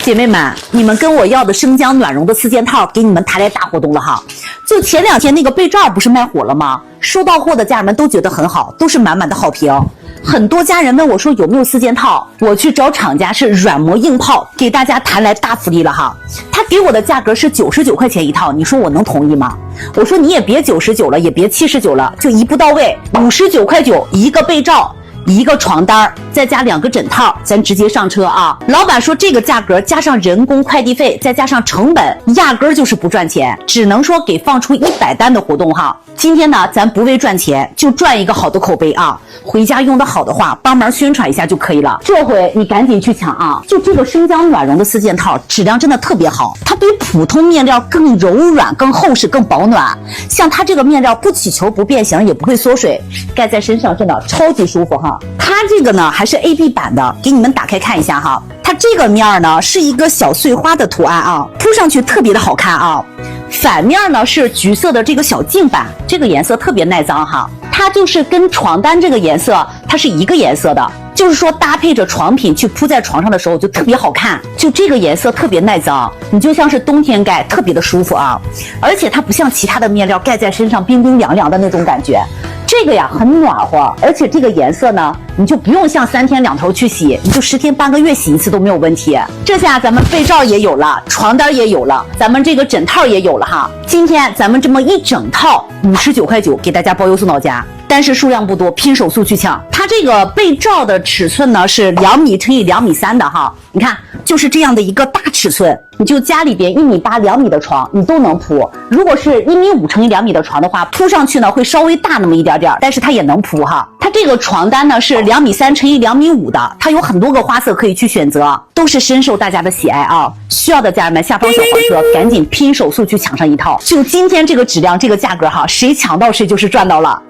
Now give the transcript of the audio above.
姐妹们，你们跟我要的生姜暖绒的4件套给你们抬来大活动了哈！就前2天那个被罩不是卖火了吗？收到货的家人们都觉得很好，都是满满的好评。很多家人问我说有没有4件套，我去找厂家是软磨硬泡，给大家谈来大福利了哈！他给我的价格是99块钱一套，你说我能同意吗？我说你也别99了，也别79了，就一步到位，59块9一个被罩。一个床单再加2个枕套，咱直接上车啊！老板说这个价格加上人工快递费，再加上成本，压根儿就是不赚钱，只能说给放出100单的活动哈。今天呢，咱不为赚钱，就赚一个好的口碑啊！回家用的好的话，帮忙宣传一下就可以了。这回你赶紧去抢啊！就这个生姜暖绒的4件套，质量真的特别好，它比普通面料更柔软、更厚实、更保暖。像它这个面料不起球、不变形，也不会缩水，盖在身上真的超级舒服哈。它这个呢还是 AB 版的，给你们打开看一下哈。它这个面呢是一个小碎花的图案啊，铺上去特别的好看啊。反面呢是橘色的这个小净版，这个颜色特别耐脏哈。它就是跟床单这个颜色它是一个颜色的，就是说搭配着床品去铺在床上的时候就特别好看。就这个颜色特别耐脏，你就像是冬天盖特别的舒服啊。而且它不像其他的面料盖在身上冰冰凉凉的那种感觉。这个呀很暖和，而且这个颜色呢，你就不用像3天2头去洗，你就10天半个月洗一次都没有问题。这下咱们被罩也有了，床单也有了，咱们这个枕套也有了哈。今天咱们这么一整套59块9给大家包邮送到家，但是数量不多，拼手速去抢。它这个被罩的尺寸呢是2米乘以2米3的哈，你看就是这样的一个大尺寸，你就家里边1米8、2米的床你都能铺。如果是1米5乘以2米的床的话，铺上去呢会稍微大那么一点点，但是它也能铺哈。它这个床单呢是2米3乘以2米5的，它有很多个花色可以去选择，都是深受大家的喜爱啊！需要的家人们下方小黄车赶紧拼手速去抢上一套，就今天这个质量这个价格哈，谁抢到谁就是赚到了。